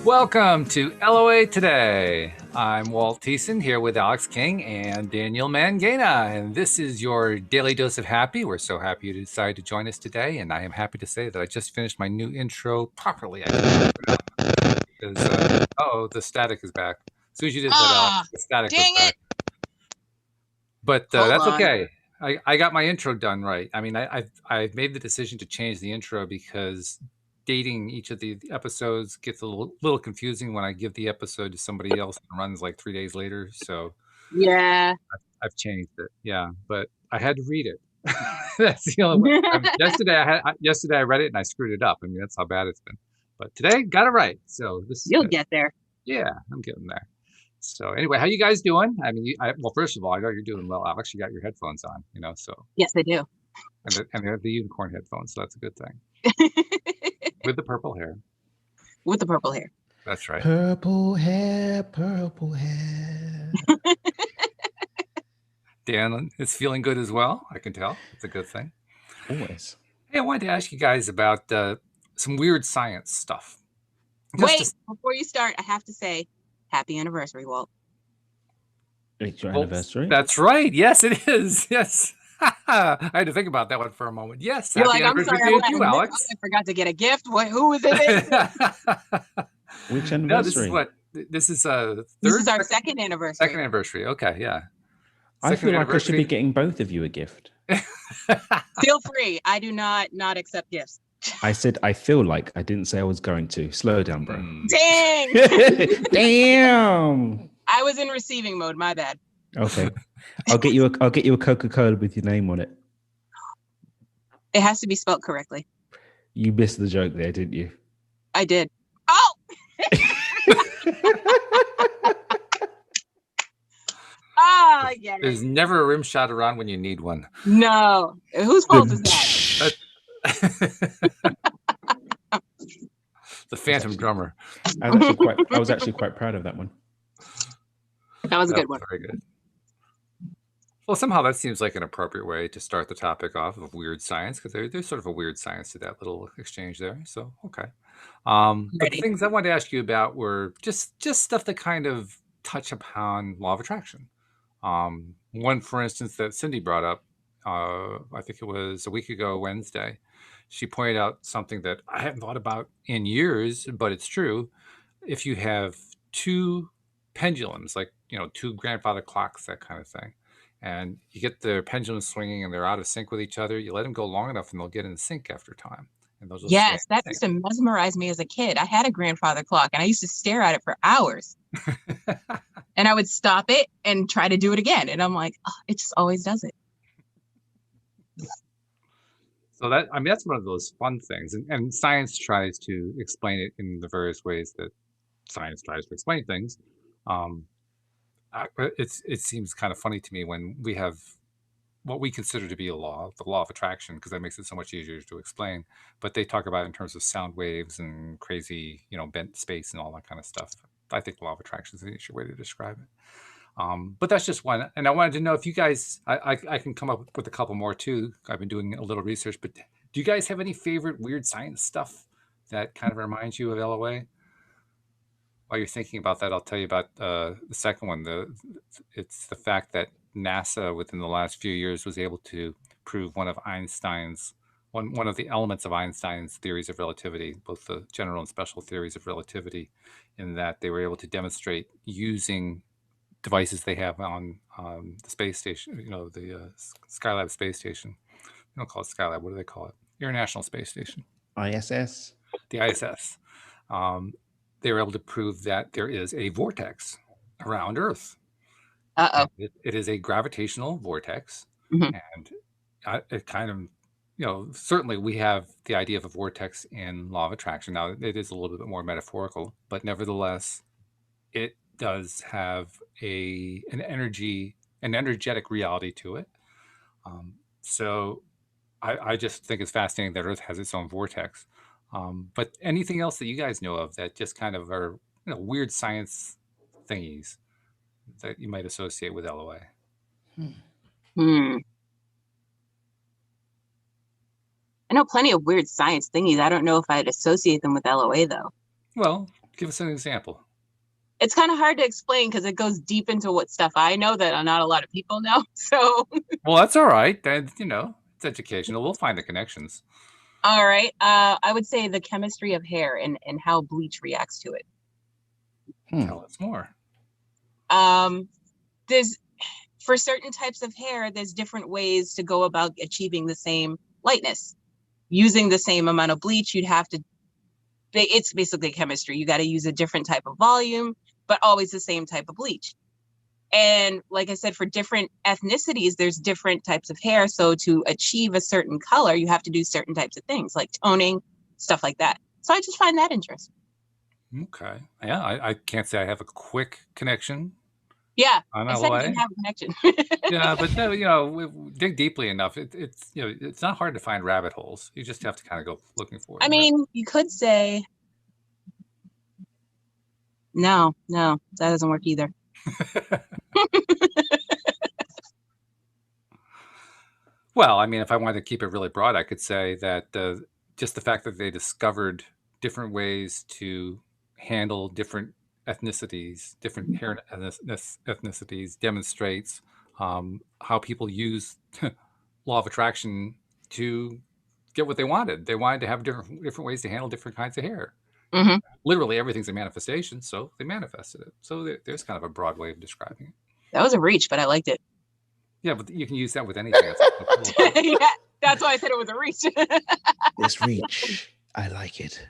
Welcome to LOA Today. I'm Walt here with Alex King and Daniel Mangana, and this is your daily dose of happy. We're so happy you decided to join us today, and I am happy to say that I just finished my new intro properly. The static is back. As soon as you did that, Alex, the static was back. But that's okay. I got my intro done right. I mean, I've made the decision to change the intro because dating each of the episodes gets a little confusing when I give the episode to somebody else and runs like 3 days later. So yeah, I've changed it. Yeah, but I had to read it. That's the only way. Yesterday I read it and I screwed it up. I mean, that's how bad it's been. But today got it right. So you'll get there. Yeah, I'm getting there. So anyway, how you guys doing? I mean, well, first of all, I know you're doing well, Alex. You got your headphones on, so. Yes, I do. And they're the unicorn headphones, so that's a good thing. With the purple hair. With the purple hair. That's right. Purple hair, purple hair. Dan is feeling good as well. I can tell. It's a good thing. Always. Hey, I wanted to ask you guys about some weird science stuff. Before you start, I have to say, happy anniversary, Walt. It's your anniversary? That's right. Yes, it is. Yes. I had to think about that one for a moment. Yes. You're like, I'm sorry, you, Alex. I forgot to get a gift. Who was it? Which anniversary? No, this is our second anniversary. Second anniversary. Okay, yeah. I feel like I should be getting both of you a gift. Feel free. I do not accept gifts. I said I feel like. I didn't say I was going to. Slow down, bro. Dang. Damn. I was in receiving mode. My bad. Okay. I'll get you a Coca-Cola with your name on it. It has to be spelled correctly. You missed the joke there, didn't you? I did. Oh. I get it. There's never a rim shot around when you need one. No. Whose fault is that? The phantom drummer. I was actually quite proud of that one. That was a good one. Very good. Well, somehow that seems like an appropriate way to start the topic off of weird science, because there's sort of a weird science to that little exchange there. So, okay. But the things I wanted to ask you about were just stuff that kind of touch upon law of attraction. One, for instance, that Cindy brought up, I think it was a week ago, Wednesday. She pointed out something that I hadn't thought about in years, but it's true. If you have two pendulums, like, two grandfather clocks, that kind of thing, and you get the pendulums swinging and they're out of sync with each other, you let them go long enough and they'll get in sync after time. And those yes, that used to mesmerize me as a kid. I had a grandfather clock and I used to stare at it for hours. And I would stop it and try to do it again. And I'm like, oh, it just always does it. So that's one of those fun things. And science tries to explain it in the various ways that science tries to explain things. It seems kind of funny to me when we have what we consider to be a law, the law of attraction, because that makes it so much easier to explain. But they talk about it in terms of sound waves and crazy, bent space and all that kind of stuff. I think the law of attraction is an easier way to describe it. But that's just one. And I wanted to know if you guys, I can come up with a couple more too. I've been doing a little research, but do you guys have any favorite weird science stuff that kind of reminds you of LOA? While you're thinking about that, I'll tell you about the second one. It's the fact that NASA, within the last few years, was able to prove one of the elements of Einstein's theories of relativity, both the general and special theories of relativity, in that they were able to demonstrate using devices they have on the space station, the Skylab space station. They don't call it Skylab. What do they call it? International Space Station. ISS. The ISS. They were able to prove that there is a vortex around Earth. Uh-oh. It is a gravitational vortex. Mm-hmm. And it kind of, certainly we have the idea of a vortex in law of attraction. Now, it is a little bit more metaphorical, but nevertheless, it does have an energetic reality to it. So I just think it's fascinating that Earth has its own vortex. But anything else that you guys know of that just kind of are weird science thingies that you might associate with LOA? I know plenty of weird science thingies. I don't know if I'd associate them with LOA, though. Well, Give us an example. It's kind of hard to explain because it goes deep into what stuff I know that not a lot of people know. So, Well, that's all right. Then, it's educational. We'll find the connections. all right. I would say the chemistry of hair and how bleach reacts to it. Tell us more. There's for certain types of hair, there's different ways to go about achieving the same lightness. Using the same amount of bleach, you'd have to. It's basically chemistry. You got to use a different type of volume, but always the same type of bleach. And like I said, for different ethnicities, there's different types of hair. So to achieve a certain color, you have to do certain types of things like toning, stuff like that. So I just find that interesting. Okay. Yeah, I can't say I have a quick connection. Yeah, I'm I out of said the you way. didn't have a connection. Yeah, but we dig deeply enough. It's not hard to find rabbit holes. You just have to kind of go looking for I them. mean, you could say, no, that doesn't work either. Well, I mean, if I wanted to keep it really broad, I could say that just the fact that they discovered different ways to handle different ethnicities, different hair ethnicities, demonstrates how people use law of attraction to get what they wanted. They wanted to have different ways to handle different kinds of hair. Mm-hmm. Literally everything's a manifestation, so they manifested it. So there's kind of a broad way of describing it. That was a reach, but I liked it. Yeah, but you can use that with anything. Yeah, that's why I said it was a reach. This reach, I like it.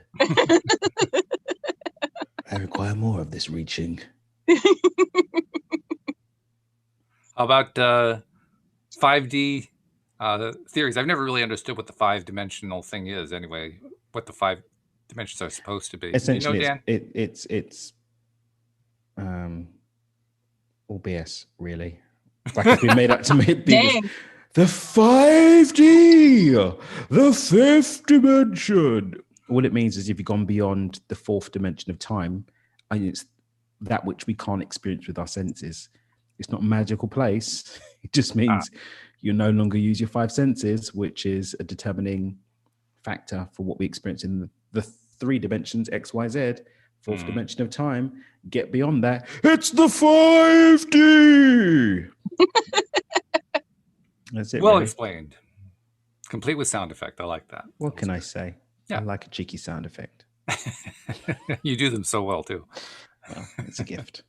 I require more of this reaching. How about 5D theories? I've never really understood what the 5-dimensional thing is. Anyway, what the 5 dimensions are supposed to be. Essentially, Dan? it's all BS, really. Like it's been made up to make Dang. the 5D, the fifth dimension. All it means is if you've gone beyond the fourth dimension of time, and it's that which we can't experience with our senses. It's not a magical place. It just means you no longer use your 5 senses, which is a determining factor for what we experience in the 3 dimensions, X, Y, Z, fourth dimension of time. Get beyond that. It's the 5D. That's it. Well really. explained. Complete with sound effect. I like that. What can I say? Yeah. I like a cheeky sound effect. You do them so well too. Well, it's a gift.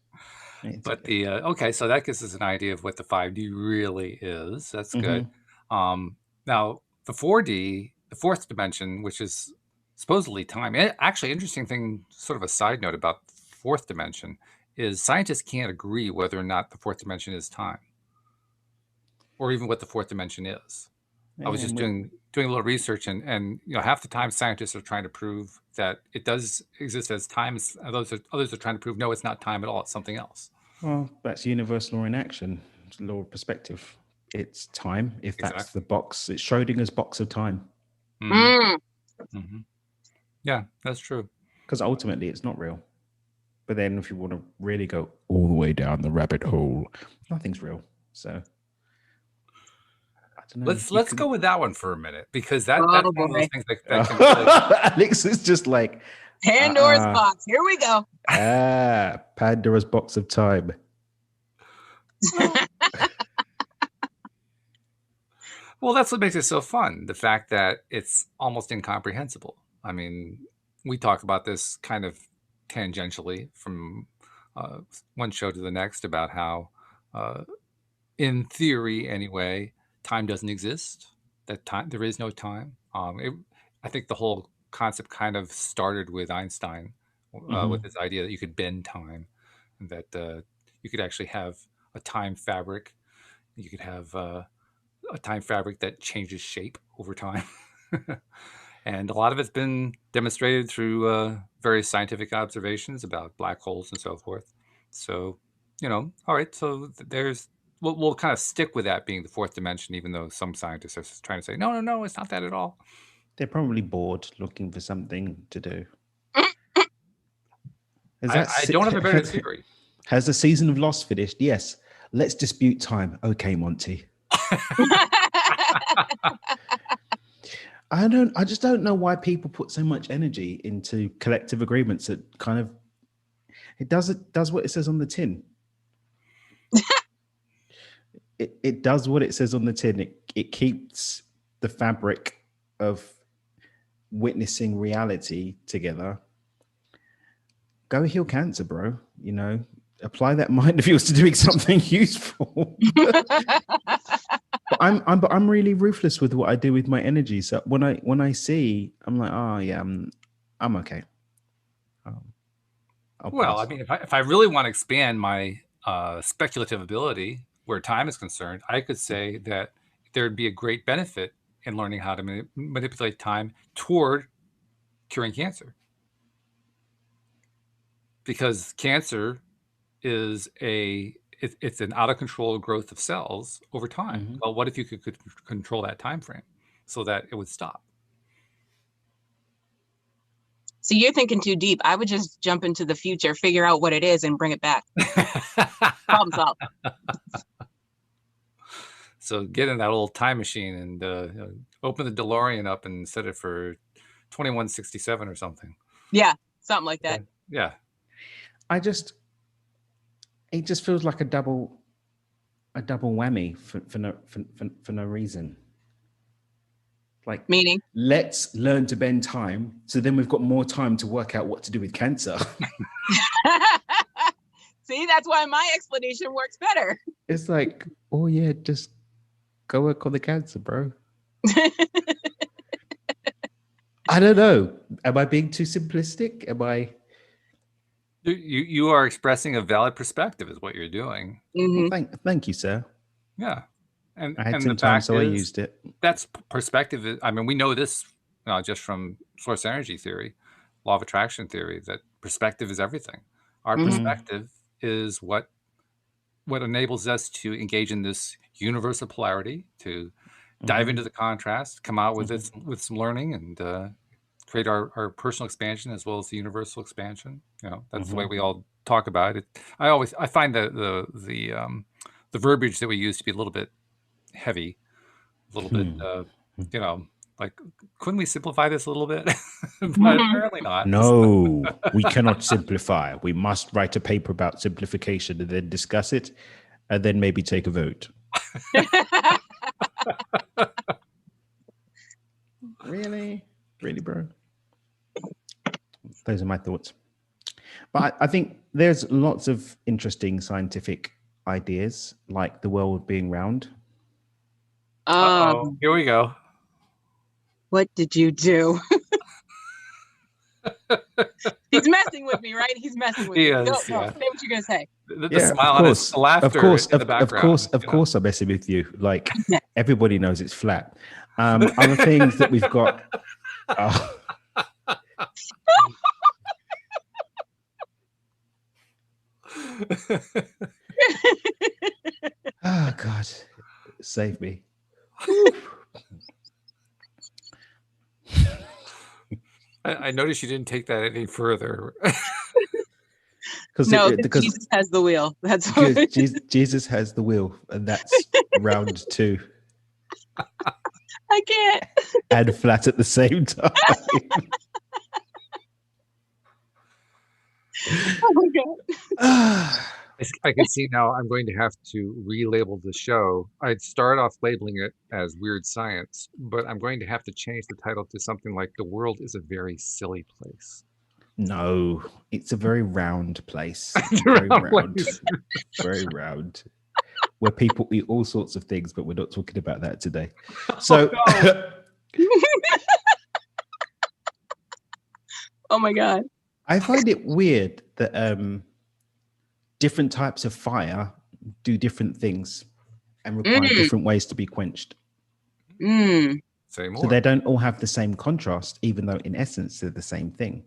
But okay, so that gives us an idea of what the 5D really is. That's good. Now the 4D, the fourth dimension, which is supposedly time. Actually, interesting thing, sort of a side note about fourth dimension, is scientists can't agree whether or not the fourth dimension is time, or even what the fourth dimension is. I was just doing a little research, and half the time scientists are trying to prove that it does exist as time. Others are trying to prove no, it's not time at all. It's something else. Well, that's universal law in action. It's law of perspective. It's time. If that's the box, it's Schrodinger's box of time. Yeah, that's true. Because ultimately, it's not real. But then, if you want to really go all the way down the rabbit hole, nothing's real. So. Let's go with that one for a minute, because that's one of those things that can really... Alex is just like Pandora's box. Here we go. Pandora's box of time. Well, that's what makes it so fun. The fact that it's almost incomprehensible. I mean, we talk about this kind of tangentially from one show to the next about how, in theory anyway, time doesn't exist. That time, there is no time. I think the whole concept kind of started with Einstein, with this idea that you could bend time, and that you could actually have a time fabric. You could have a time fabric that changes shape over time. And a lot of it's been demonstrated through various scientific observations about black holes and so forth. So, all right. So we'll kind of stick with that being the fourth dimension, even though some scientists are trying to say, no, it's not that at all. They're probably bored looking for something to do. I don't have a better theory. Has the season of Lost finished? Yes. Let's dispute time. Okay, Monty. I just don't know why people put so much energy into collective agreements that kind of It does what it says on the tin. It does what it says on the tin. It keeps the fabric of witnessing reality together. Go heal cancer, bro. You know, apply that mind of yours to doing something useful. But I'm really ruthless with what I do with my energy. So when I see, I'm like, oh yeah, I'm okay. Well, Pass. I mean, if I really want to expand my speculative ability where time is concerned, I could say that there'd be a great benefit in learning how to manipulate time toward curing cancer. Because cancer is it's an out of control growth of cells over time. Mhm. Well, what if you could control that time frame so that it would stop? So you're thinking too deep. I would just jump into the future, figure out what it is, and bring it back. Problem solved. So get in that old time machine and open the DeLorean up and set it for 2167 or something. Yeah, something like that. Yeah. It just feels like a double whammy for no reason. Like, meaning, let's learn to bend time, so then we've got more time to work out what to do with cancer. See, that's why my explanation works better. It's like, oh yeah, just go work on the cancer, bro. I don't know. Am I being too simplistic? Am I? You are expressing a valid perspective, is what you're doing. Mhm. Well, thank you, sir. Yeah, and I had and some the time, fact so I is, used it. that's perspective. I mean, we know this just from source energy theory, law of attraction theory, that perspective is everything. Our Mhm. perspective is what enables us to engage in this universe of polarity, to dive into the contrast, come out with it with some learning, and create our personal expansion as well as the universal expansion. You know, that's the way we all talk about it. I find that the verbiage that we use to be a little bit heavy, a little bit, you know, like, couldn't we simplify this a little bit? But apparently not. No, we cannot simplify. We must write a paper about simplification and then discuss it, and then maybe take a vote. Really, bro? Those are my thoughts. But I think there's lots of interesting scientific ideas, like the world being round. Here we go. What did you do? He's messing with me, right? He's messing with me. Is, No, yeah. say what you're gonna say. The smile on his, the laughter in the background. Of course, I'm messing with you. Like, everybody knows it's flat. Other things that we've got. Oh God, save me. I noticed you didn't take that any further. Because Jesus has the wheel. That's what Jesus has the wheel, and that's round two. I can't. And flat at the same time. Oh my God. I can see now I'm going to have to relabel the show. I'd start off labeling it as Weird Science, but I'm going to have to change the title to something like The World is a Very Silly Place. No, it's a very round place. Very round. Very round. Where people eat all sorts of things, but we're not talking about that today. So oh my God. I find it weird that different types of fire do different things and require different ways to be quenched. Say more. So they don't all have the same contrast, even though in essence they're the same thing.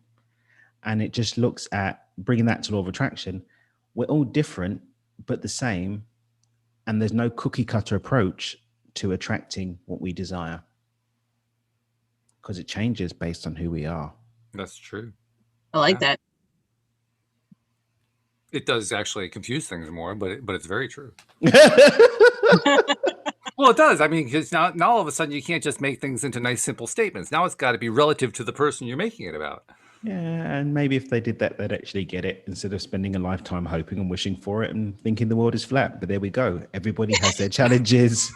And it just looks at bringing that to law of attraction. We're all different, but the same. And there's no cookie cutter approach to attracting what we desire, because it changes based on who we are. That's true. I like that. It does actually confuse things more, but it's very true. Well, it does. I mean, because now all of a sudden you can't just make things into nice, simple statements. Now it's got to be relative to the person you're making it about. Yeah, and maybe if they did that, they'd actually get it instead of spending a lifetime hoping and wishing for it and thinking the world is flat. But there we go. Everybody has their challenges,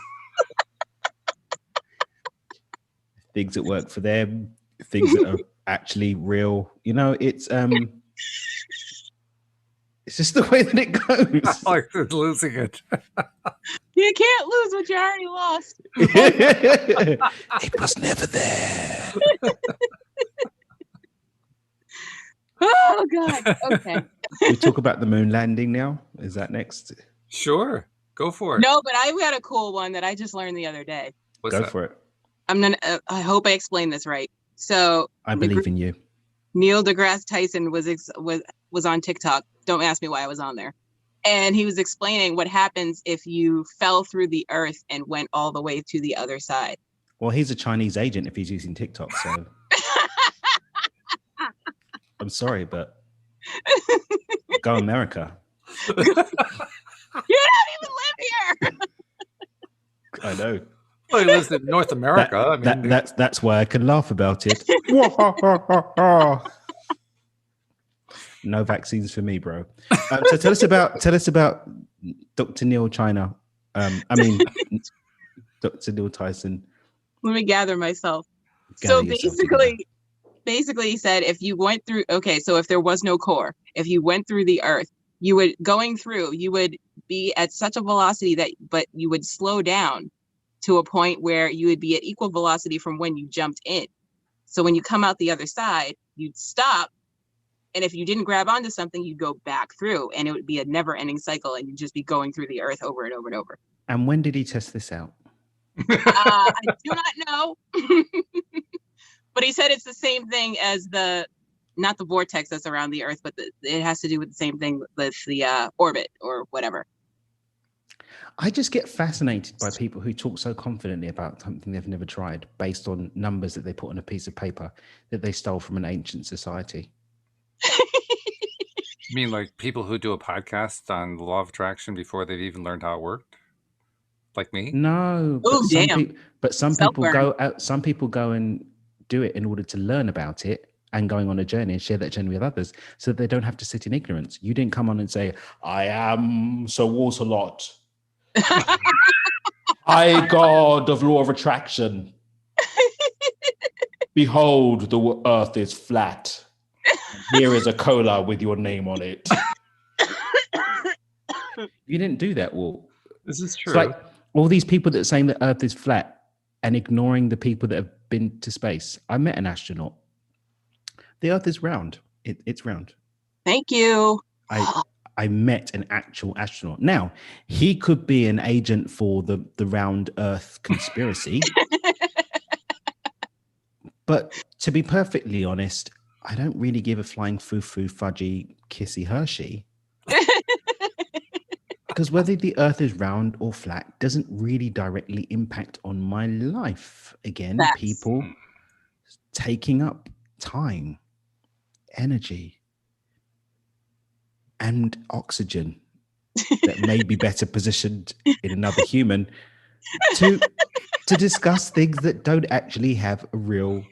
things that work for them, things that are actually real. You know, it's just the way that it goes. I like losing it. You can't lose what you already lost. It was never there. Oh God. Okay. We talk about the moon landing now. Is that next? Sure, go for it. No, but I've got a cool one that I just learned the other day. What's Go that? for it. I'm gonna. I hope I explained this right. So I believe in you. Neil deGrasse Tyson was on TikTok. Don't ask me why I was on there. And he was explaining what happens if you fell through the earth and went all the way to the other side. Well, he's a Chinese agent if he's using TikTok, so I'm sorry, but go America. You don't even live here. I know. Well, he lives in North America. That's why I can laugh about it. No vaccines for me, bro. So tell us about Dr. Neil China. Dr. Neil Tyson. Let me gather myself. So basically he said if you went through, so if there was no core, if you went through the earth, you would be at such a velocity but you would slow down to a point where you would be at equal velocity from when you jumped in. So when you come out the other side, you'd stop. And if you didn't grab onto something, you'd go back through, and it would be a never-ending cycle, and you'd just be going through the earth over and over and over. And when did he test this out? I do not know. But he said it's the same thing as not the vortex that's around the earth, but it has to do with the same thing with the orbit or whatever. I just get fascinated by people who talk so confidently about something they've never tried based on numbers that they put on a piece of paper that they stole from an ancient society. You mean like people who do a podcast on the law of attraction before they've even learned how it worked? Like me? No. Oh, damn. Some people go out. Some people go and do it in order to learn about it and going on a journey and share that journey with others so that they don't have to sit in ignorance. You didn't come on and say, I am Sir Walter-Lot. I, God of law of attraction. Behold, the earth is flat. Here is a cola with your name on it. You didn't do that, Walt. This is true. It's like all these people that are saying the earth is flat and ignoring the people that have been to space. I met an astronaut. The earth is round. It's round. Thank you. I met an actual astronaut. Now, he could be an agent for the round earth conspiracy. But to be perfectly honest, I don't really give a flying foo-foo fudgy kissy Hershey. Because whether the earth is round or flat doesn't really directly impact on my life. Again, people taking up time, energy, and oxygen that may be better positioned in another human to discuss things that don't actually have a real.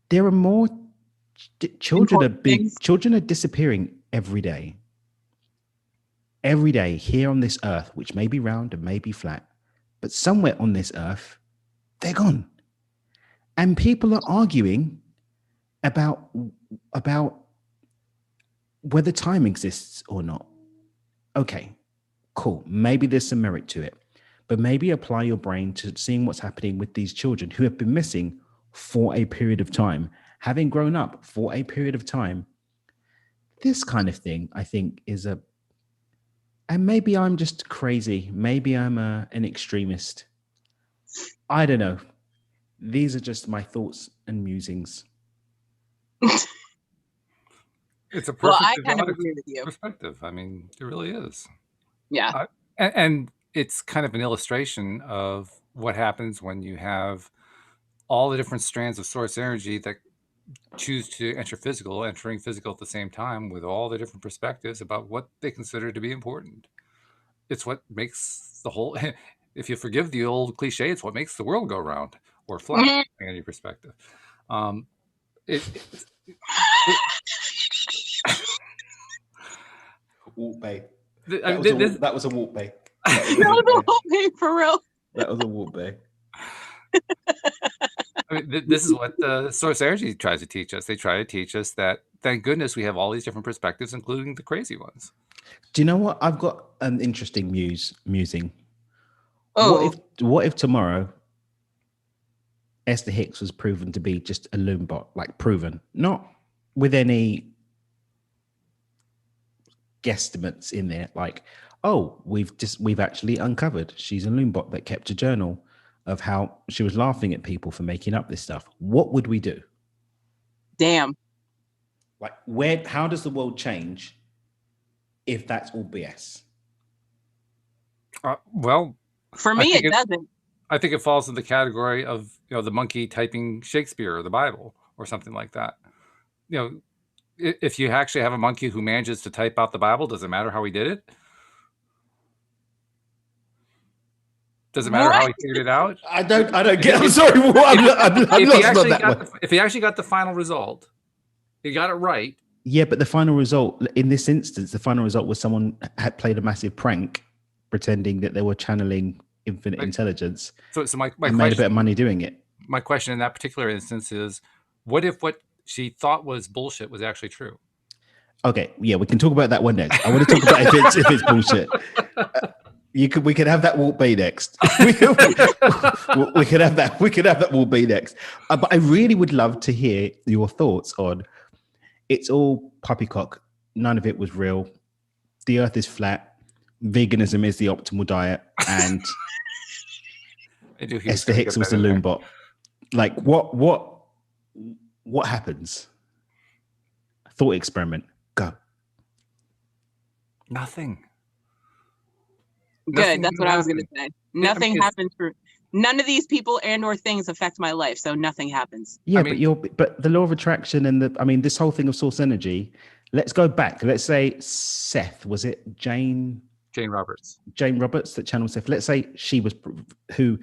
There are more children are disappearing every day. Every day here on this earth, which may be round and may be flat, but somewhere on this earth, they're gone. And people are arguing about whether time exists or not. Okay, cool. Maybe there's some merit to it, but maybe apply your brain to seeing what's happening with these children who have been missing for a period of time, having grown up for a period of time. This kind of thing, I think, is and maybe I'm just crazy. Maybe I'm an extremist. I don't know. These are just my thoughts and musings. It's a perfect well, I kind of agree with you. Perspective. I mean, it really is. Yeah. And it's kind of an illustration of what happens when you have all the different strands of source energy that choose to entering physical at the same time with all the different perspectives about what they consider to be important. It's what makes the whole, if you forgive the old cliche, it's what makes the world go round or flat, in any perspective. Walt Bay. I That mean, was that was a Walt Bay. That was a That Walt was Bay. a whole thing for real. That was a Walt Bay. I mean, this is what the source energy tries to teach us. They try to teach us that, thank goodness, we have all these different perspectives, including the crazy ones. Do you know what? I've got an interesting musing. Oh, What if tomorrow Esther Hicks was proven to be just a loom bot, like proven, not with any guesstimates in there, like, oh, we've actually uncovered she's a loom bot that kept a journal of how she was laughing at people for making up this stuff. What would we do? damn. Like, how does the world change if that's all BS? Well, For me, it doesn't. I think it falls in the category of, the monkey typing Shakespeare or the Bible or something like that. If you actually have a monkey who manages to type out the Bible, does it matter how he did it? Does it matter how he figured it out? I don't get. I'm sorry. I'm lost on that one. If he actually got the final result, he got it right. Yeah, but the final result in this instance, the final result was someone had played a massive prank, pretending that they were channeling infinite intelligence. So my and made a bit of money doing it. My question in that particular instance is, what if what she thought was bullshit was actually true? Okay, yeah, we can talk about that one next. I want to talk about if it's bullshit. We could have that Walt Bay next. we could have that. We could have that Walt Bay next. But I really would love to hear your thoughts on. It's all poppycock. None of it was real. The Earth is flat. Veganism is the optimal diet, and Esther Hicks was the loom bot. Like, what happens? Thought experiment. Go. Nothing. Good. That's what I was going to say. Nothing happens for none of these people and/or things affect my life, so nothing happens. Yeah, but the law of attraction and this whole thing of source energy. Let's go back. Let's say Seth, was it Jane Roberts? Jane Roberts that channeled Seth. Let's say she was because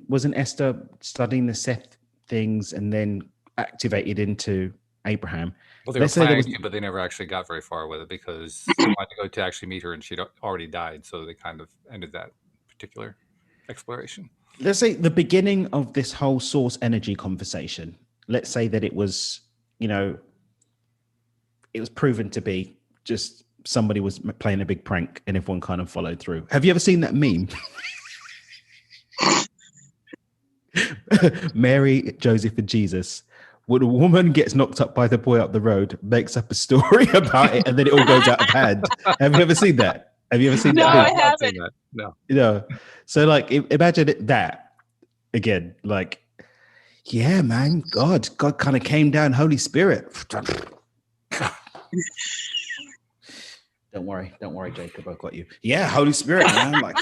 wasn't Esther studying the Seth things and then activated into Abraham? Well, they were planning to, but they never actually got very far with it because they wanted to go to actually meet her, and she'd already died. So they kind of ended that particular exploration. Let's say the beginning of this whole source energy conversation. Let's say that it was, it was proven to be just somebody was playing a big prank, and everyone kind of followed through. Have you ever seen that meme? Mary, Joseph, and Jesus. When a woman gets knocked up by the boy up the road, makes up a story about it, and then it all goes out of hand. Have you ever seen that? Have you ever seen that? No, I haven't. No. So, like, imagine that again. Like, yeah, man, God kind of came down, Holy Spirit. Don't worry, Jacob. I've got you. Yeah, Holy Spirit, man. Like,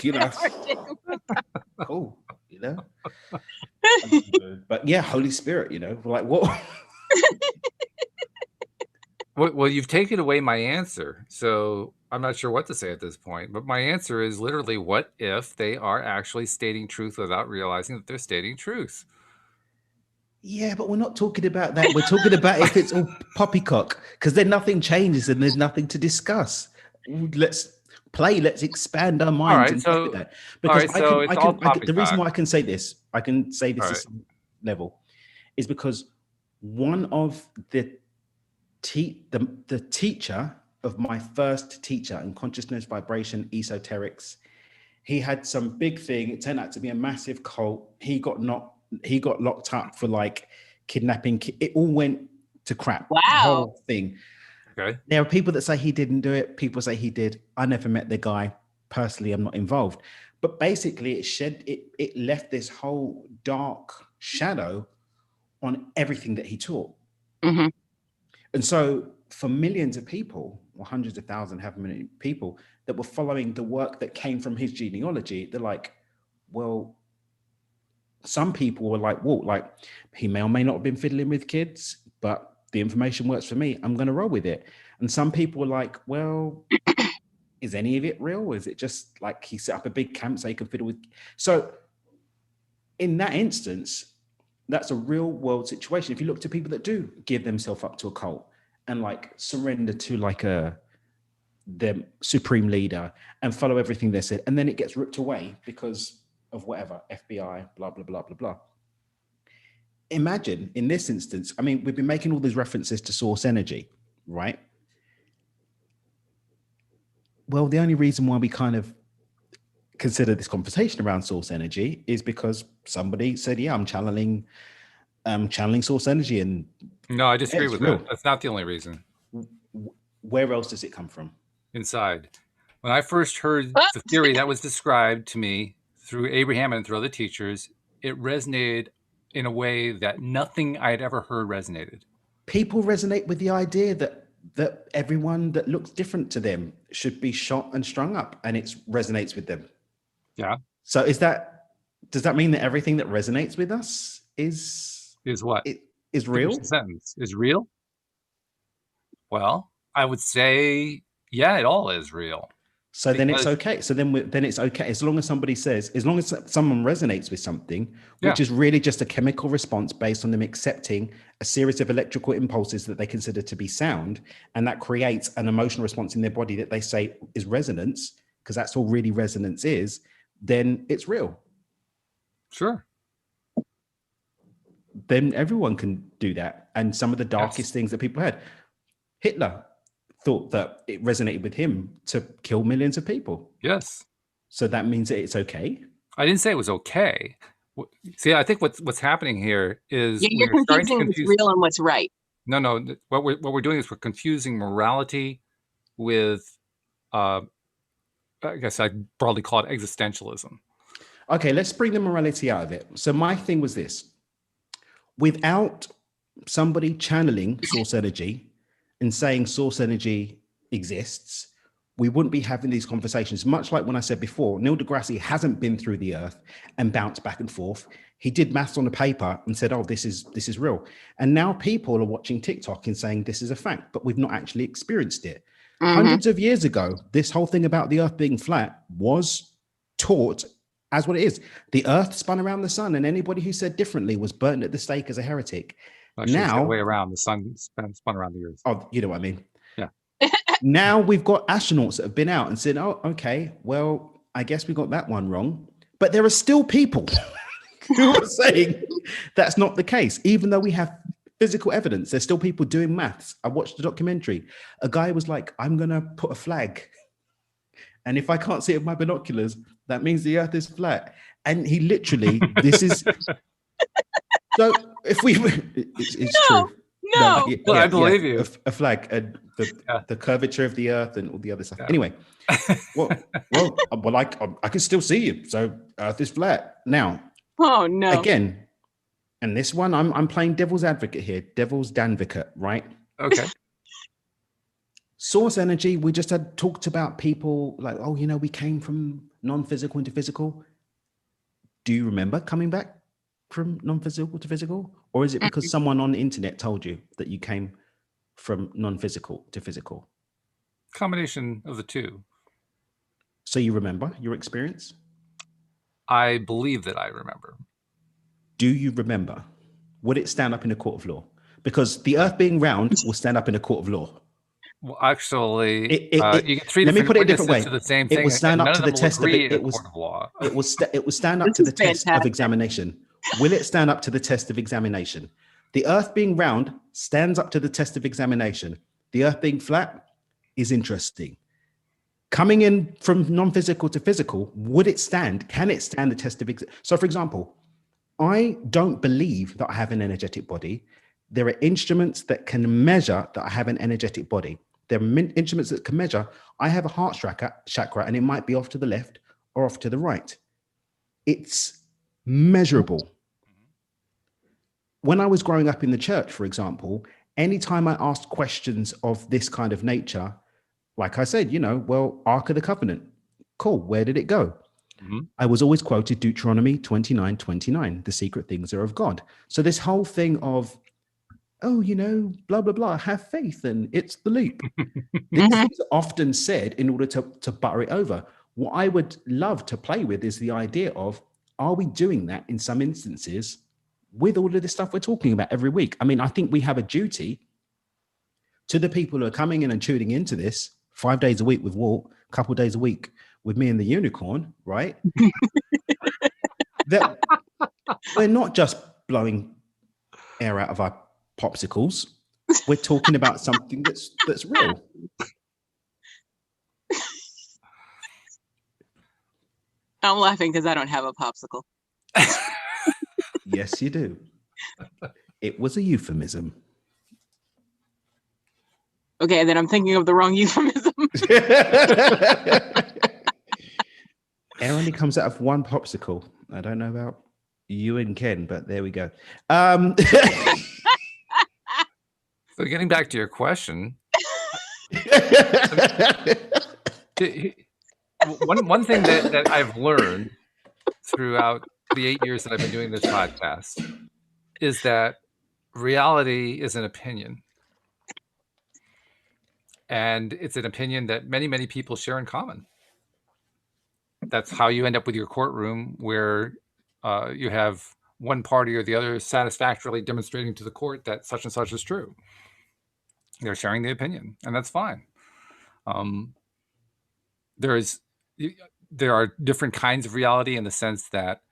cool. But yeah, Holy Spirit, like what? Well, you've taken away my answer, so I'm not sure what to say at this point. But my answer is literally, what if they are actually stating truth without realizing that they're stating truth? Yeah, but we're not talking about that. We're talking about if it's all poppycock, because then nothing changes and there's nothing to discuss. Let's expand our minds and that. Because the reason why I can say this, at this level, is because one of the teacher of my first teacher in consciousness, vibration, esoterics, he had some big thing. It turned out to be a massive cult. He got locked up for like kidnapping. It all went to crap. Wow. The whole thing. Okay. There are people that say he didn't do it. People say he did. I never met the guy. Personally, I'm not involved. But basically, it left this whole dark shadow on everything that he taught. Mm-hmm. And so for millions of people, or hundreds of thousands, however many people that were following the work that came from his genealogy, they're like, well, some people were like, Walt, like, he may or may not have been fiddling with kids, but the information works for me. I'm going to roll with it. And some people were like, well, is any of it real? Is it just like he set up a big camp so he can fiddle with? So in that instance, That's a real world situation. If you look to people that do give themselves up to a cult and like surrender to like their supreme leader and follow everything they said, and then it gets ripped away because of whatever, FBI, blah, blah, blah, blah, blah. Imagine in this instance, I mean, we've been making all these references to source energy, right? Well, the only reason why we kind of consider this conversation around source energy is because somebody said, yeah, I'm channeling source energy, and No, I disagree it's with real. that. That's not the only reason. Where else does it come from? Inside. When I first heard the theory that was described to me through Abraham and through other teachers, it resonated in a way that nothing I had ever heard resonated. People resonate with the idea that everyone that looks different to them should be shot and strung up, and it resonates with them. Yeah. So does that mean that everything that resonates with us is what? Is real? Finish the sentence. Is real? Well, I would say, yeah, it all is real. So then it's okay. So then it's okay as long as somebody says, as long as someone resonates with something, which is really just a chemical response based on them accepting a series of electrical impulses that they consider to be sound, and that creates an emotional response in their body that they say is resonance, because that's all really resonance is, then it's real. Sure. Then everyone can do that. And some of the darkest things that people had, Hitler thought that it resonated with him to kill millions of people. Yes. So that means that it's okay. I didn't say it was okay. See, I think what's happening here is you're confusing what's real and what's right. No. What we're doing is we're confusing morality with, I guess I'd broadly call it existentialism. Okay, let's bring the morality out of it. So my thing was this: without somebody channeling source energy and saying source energy exists, we wouldn't be having these conversations. Much like when I said before, Neil deGrasse hasn't been through the earth and bounced back and forth. He did maths on a paper and said, oh, this is real. And now people are watching TikTok and saying this is a fact, but we've not actually experienced it. Mm-hmm. Hundreds of years ago, this whole thing about the earth being flat was taught as what it is. The earth spun around the sun, and anybody who said differently was burnt at the stake as a heretic. Actually, now, it's the way around. The sun spun around the earth. Oh, you know what I mean? Yeah. Now we've got astronauts that have been out and said, oh, okay, well, I guess we got that one wrong. But there are still people who are saying that's not the case. Even though we have physical evidence, there's still people doing maths. I watched the documentary. A guy was like, I'm going to put a flag, and if I can't see it with my binoculars, that means the earth is flat. And he literally, this is... So if we... It's true. No. Well, I believe you. A flag, the curvature of the earth and all the other stuff. Yeah. Anyway, well, I can still see you. So earth is flat. Now, oh no. Again, and this one, I'm playing devil's advocate here, devil's danvocate, right? Okay. Source energy, we just had talked about people like, oh, you know, we came from non-physical into physical. Do you remember coming back from non-physical to physical? Or is it because someone on the internet told you that you came from non-physical to physical? Combination of the two. So you remember your experience? I believe that I remember. Do you remember? Would it stand up in a court of law? Because the earth being round will stand up in a court of law. Well, actually, you get three let me put it a different way. To the same thing, it will stand up to the test of it. It will stand up to the test of examination. Will it stand up to the test of examination? The earth being round stands up to the test of examination. The earth being flat is interesting. Coming in from non-physical to physical, would it stand? Can it stand the test of So for example, I don't believe that I have an energetic body. There are instruments that can measure that I have an energetic body. There are instruments that can measure I have a heart chakra, and it might be off to the left or off to the right. It's measurable. When I was growing up in the church, for example, anytime I asked questions of this kind of nature, like I said, well, Ark of the Covenant, cool, where did it go? Mm-hmm. I was always quoted Deuteronomy 29:29, the secret things are of God. So this whole thing of, oh, blah, blah, blah, have faith and it's the loop. These things are often said in order to butter it over. What I would love to play with is the idea of, are we doing that in some instances with all of this stuff we're talking about every week. I mean, I think we have a duty to the people who are coming in and tuning into this 5 days a week with Walt, a couple of days a week with me and the unicorn, right? That we're not just blowing air out of our popsicles. We're talking about something that's real. I'm laughing because I don't have a popsicle. Yes, you do. It was a euphemism. Okay, then I'm thinking of the wrong euphemism. Air only comes out of one popsicle. I don't know about you and Ken, but there we go. So getting back to your question, one thing that I've learned throughout the 8 years that I've been doing this podcast is that reality is an opinion. And it's an opinion that many, many people share in common. That's how you end up with your courtroom, where you have one party or the other satisfactorily demonstrating to the court that such and such is true. They're sharing the opinion, and that's fine. There are different kinds of reality in the sense that,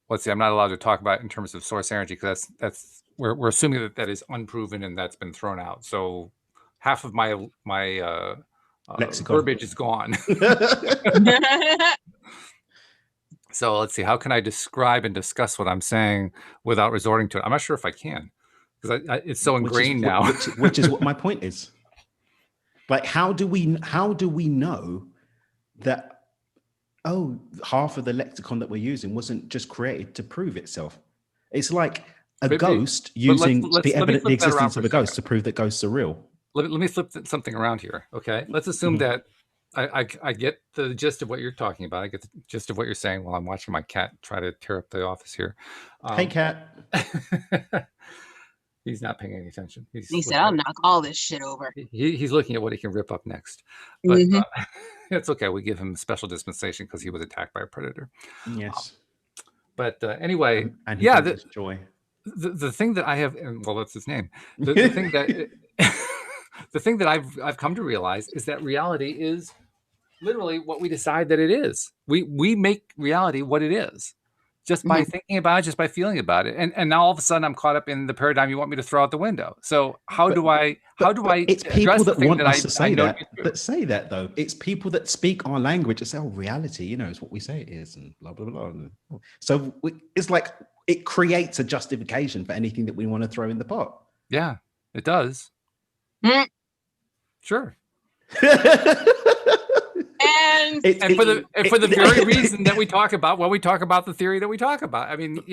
let's see, I'm not allowed to talk about it in terms of source energy, because we're assuming that is unproven and that's been thrown out. So half of my verbiage is gone. So let's see, how can I describe and discuss what I'm saying without resorting to it? I'm not sure if I can, because it's so ingrained now. Which is what my point is. Like, how do we know that, oh, half of the lexicon that we're using wasn't just created to prove itself? It's like ghost using the existence of a ghost to prove that ghosts are real. Let me flip something around here, okay? Let's assume that I get the gist of what you're talking about. I get the gist of what you're saying while I'm watching my cat try to tear up the office here. Hey, cat. He's not paying any attention. He said, I'll knock all this shit over. He's looking at what he can rip up next. But it's okay. We give him special dispensation because he was attacked by a predator. Yes. But anyway, and joy. The thing that I have, well, that's his name. The thing that... The thing that I've come to realize is that reality is literally what we decide that it is. We make reality what it is, just by thinking about it, just by feeling about it. And now all of a sudden I'm caught up in the paradigm you want me to throw out the window. So how do I it's people that want us to say that say that, though. It's people that speak our language and say, oh, reality, is what we say it is, and blah, blah, blah. So it's like it creates a justification for anything that we want to throw in the pot. Yeah, it does. Sure. and for the very reason that we talk about when we talk about the theory that we talk about. I mean,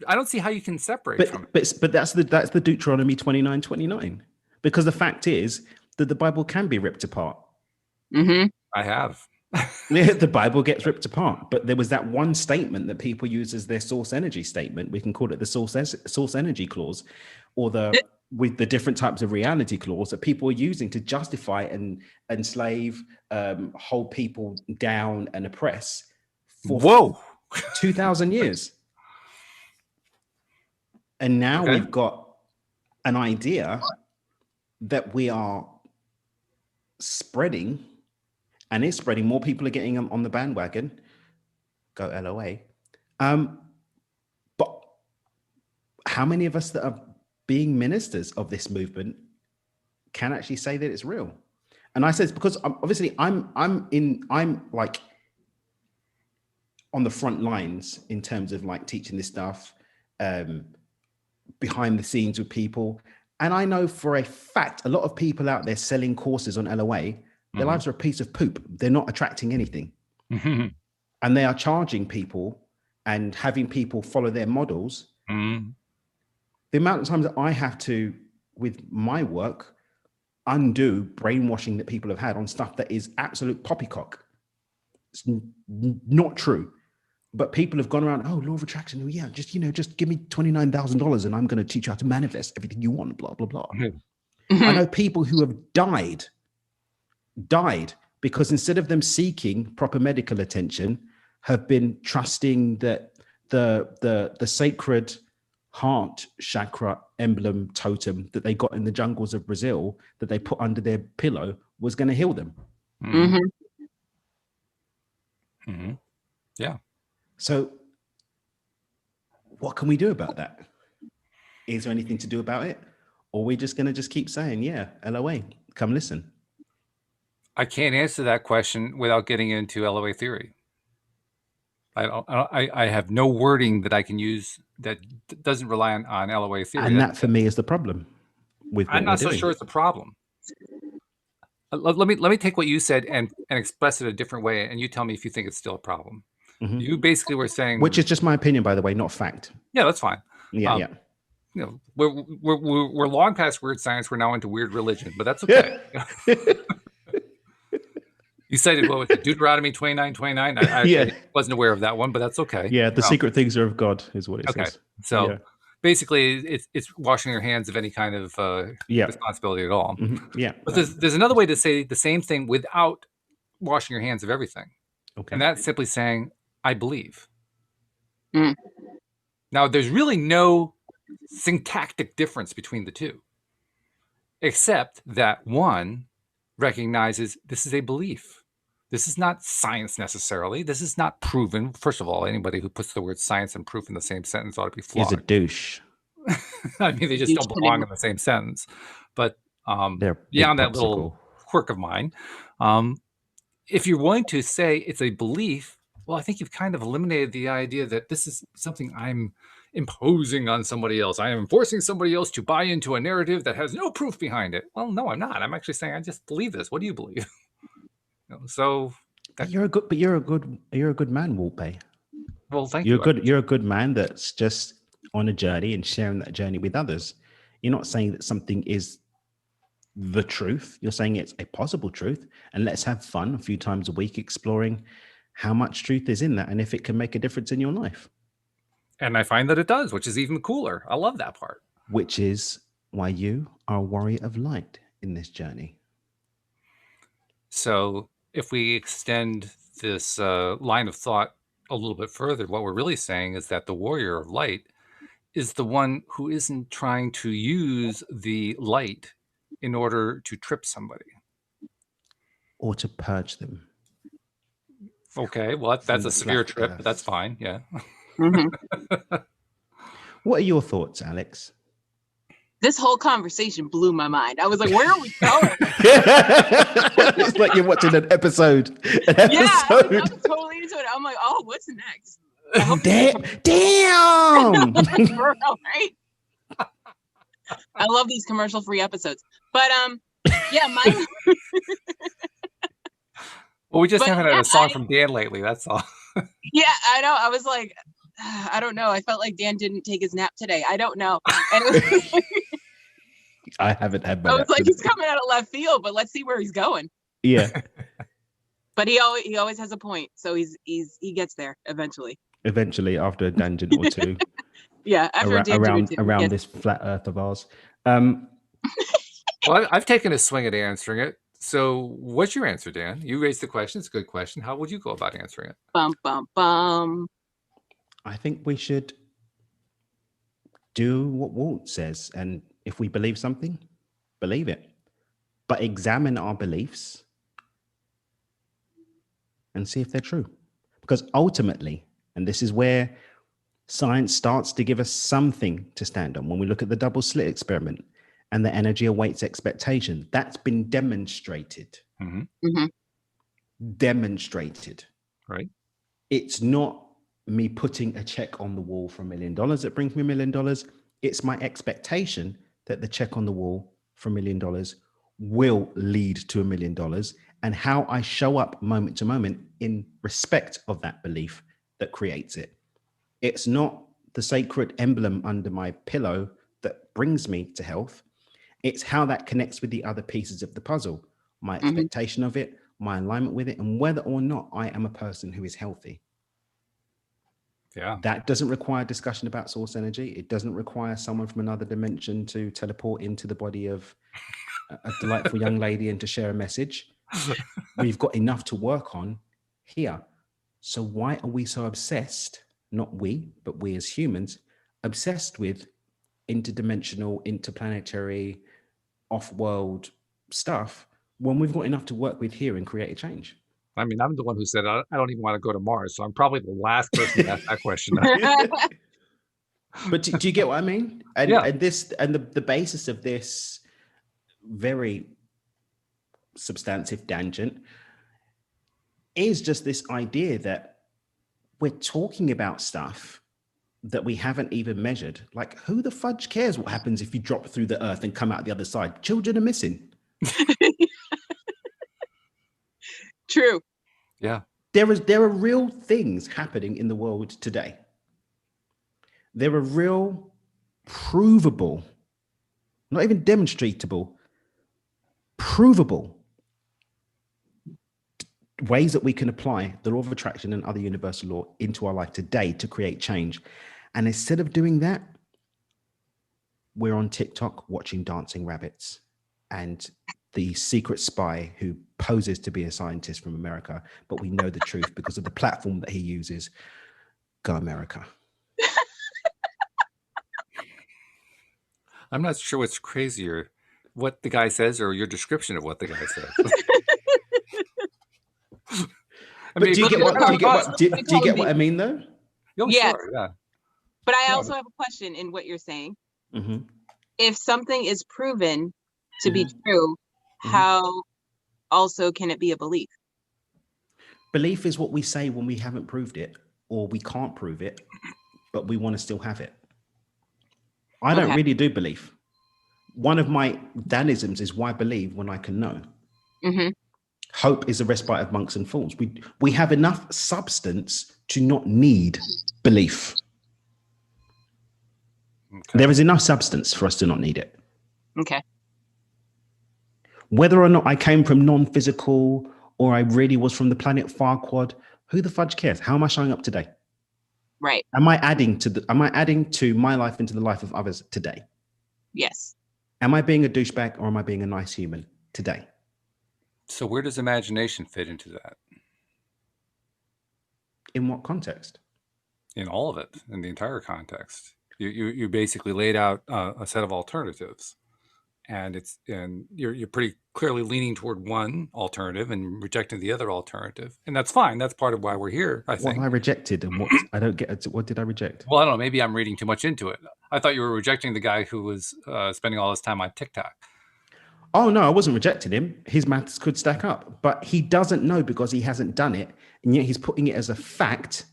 I don't see how you can separate from it. But that's the Deuteronomy 29:29, because the fact is that the Bible can be ripped apart. I have. Yeah, the Bible gets ripped apart, but there was that one statement that people use as their source energy statement. We can call it the source energy clause, or with the different types of reality clause that people are using to justify and enslave, hold people down and oppress for 2,000 years. And now we've got an idea that we are spreading, and it's spreading. More people are getting on the bandwagon. Go LOA. But how many of us that are being ministers of this movement can actually say that it's real? And I say it's because obviously I'm like on the front lines in terms of like teaching this stuff, behind the scenes with people. And I know for a fact, a lot of people out there selling courses on LOA, their lives are a piece of poop. They're not attracting anything. And they are charging people and having people follow their models. The amount of times that I have to, with my work, undo brainwashing that people have had on stuff that is absolute poppycock. It's not true. But people have gone around, oh, law of attraction. Oh, yeah, just give me $29,000 and I'm going to teach you how to manifest everything you want, blah, blah, blah. I know people who have died because instead of them seeking proper medical attention, have been trusting that the sacred heart chakra emblem totem that they got in the jungles of Brazil that they put under their pillow was going to heal them. Mm-hmm. Mm-hmm. Yeah. So what can we do about that? Is there anything to do about it? Or are we just going to just keep saying, yeah, LOA, come listen? I can't answer that question without getting into LOA theory. I have no wording that I can use that doesn't rely on LOA theory. And that for me is the problem with what I'm we're not so doing. sure it's a problem. Let me take what you said and express it a different way, and you tell me if you think it's still a problem. Mhm. You basically were saying, Which is just my opinion, by the way, not fact. yeah, that's fine. Yeah, yeah. You know, we're long past weird science. We're now into weird religion, but that's okay. You cited, what was it, Deuteronomy 29:29? I Yeah. wasn't aware of that one, but that's okay. Yeah, the secret things are of God is what it Okay. says. So yeah. basically, it's washing your hands of any kind of Yeah. responsibility at all. Mhm. Yeah. But there's another way to say the same thing without washing your hands of everything. Okay. And that's simply saying, I believe. Mm. Now, there's really no syntactic difference between the two, except that one recognizes this is a belief. This is not science necessarily. This is not proven. First of all, anybody who puts the word science and proof in the same sentence ought to be Is a flogged. douche. I mean, they just don't belong in the same sentence. But They're beyond that popsicle. little quirk of mine, if you're willing to say it's a belief, well, I think you've kind of eliminated the idea that this is something I'm imposing on somebody else. I am forcing somebody else to buy into a narrative that has no proof behind it. Well, no, I'm not. I'm actually saying I just believe this. What do you believe? So you're a good man, Walt Bay. Well, thank you. You're a good man that's just on a journey and sharing that journey with others. You're not saying that something is the truth. You're saying it's a possible truth, and let's have fun a few times a week exploring how much truth is in that and if it can make a difference in your life. And I find that it does, which is even cooler. I love that part. Which is why you are a warrior of light in this journey. So if we extend this line of thought a little bit further, what we're really saying is that the warrior of light is the one who isn't trying to use the light in order to trip somebody. Or to purge them. Okay, well, that's a severe trip, but that's fine. Yeah. Mm-hmm. What are your thoughts, Alex? This whole conversation blew my mind. I was like, where are we going? It's like you're watching an episode. Yeah, I was totally into it. I'm like, oh, what's next? Damn! Right? I love these commercial-free episodes. But yeah, mine. Well, we just haven't had a song from Dan lately. That's all. Yeah, I know. I was like, I don't know. I felt like Dan didn't take his nap today. I don't know. And it was like, I haven't had my I was like, he's coming out of left field, but let's see where he's going. Yeah. But he always has a point. So he gets there eventually. Eventually, after a tangent or two. Yeah, after around this flat earth of ours. Well, I've taken a swing at answering it. So what's your answer, Dan? You raised the question. It's a good question. How would you go about answering it? Bum, bum, bum. I think we should do what Walt says. And if we believe something, believe it. But examine our beliefs and see if they're true. Because ultimately, and this is where science starts to give us something to stand on. When we look at the double slit experiment and the energy awaits expectation, that's been demonstrated. Mm-hmm. Mm-hmm. Demonstrated. Right. It's not me putting a check on the wall for $1 million that brings me $1 million. It's my expectation that the check on the wall for $1 million will lead to $1 million, and how I show up moment to moment in respect of that belief that creates it. It's not the sacred emblem under my pillow that brings me to health. It's how that connects with the other pieces of the puzzle, my expectation of it, my alignment with it, and whether or not I am a person who is healthy. Yeah. That doesn't require discussion about source energy. It doesn't require someone from another dimension to teleport into the body of a delightful young lady and to share a message. We've got enough to work on here. So why are we so obsessed not we, but we as humans, obsessed with interdimensional, interplanetary, off-world stuff when we've got enough to work with here and create a change. I mean, I'm the one who said I don't even want to go to Mars, so I'm probably the last person to ask that question. But do you get what I mean? And Yeah. and this and the basis of this very substantive tangent is just this idea that we're talking about stuff that we haven't even measured. Like, who the fudge cares what happens if you drop through the earth and come out the other side? Children are missing. True. Yeah. There are real things happening in the world today. There are real, provable, not even demonstrable, provable ways that we can apply the law of attraction and other universal law into our life today to create change. And instead of doing that, we're on TikTok watching dancing rabbits and the secret spy who poses to be a scientist from America, but we know the truth because of the platform that he uses. Go America. I'm not sure what's crazier, what the guy says or your description of what the guy says. But do you get what I mean though? Oh, Yes. sure, yeah. But I also have a question in what you're saying. Mm-hmm. If something is proven to be true, how also can it be a belief? Belief is what we say when we haven't proved it or we can't prove it, but we want to still have it. I don't really do belief. One of my Danisms is why believe when I can know. Mm-hmm. Hope is a respite of monks and fools. We have enough substance to not need belief. Okay. There is enough substance for us to not need it. Okay. Whether or not I came from non-physical or I really was from the planet Farquad, who the fudge cares? How am I showing up today? Right. Am I adding to my life into the life of others today? Yes. Am I being a douchebag or am I being a nice human today? So where does imagination fit into that? In what context? In all of it, in the entire context. You basically laid out a set of alternatives, and you're pretty clearly leaning toward one alternative and rejecting the other alternative, and that's fine. That's part of why we're here, I think. What have I rejected and what I don't get? What did I reject? Well, I don't know. Maybe I'm reading too much into it. I thought you were rejecting the guy who was spending all his time on TikTok. Oh no, I wasn't rejecting him. His maths could stack up, but he doesn't know because he hasn't done it, and yet he's putting it as a fact.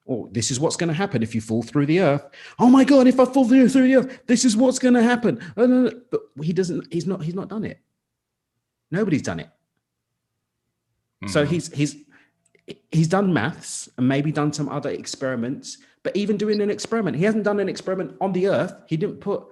Oh, this is what's going to happen if you fall through the earth. Oh my God, if I fall through the earth, this is what's going to happen. But he doesn't. He's not done it. Nobody's done it. Mm-hmm. So he's done maths and maybe done some other experiments. But even doing an experiment, he hasn't done an experiment on the earth. He didn't put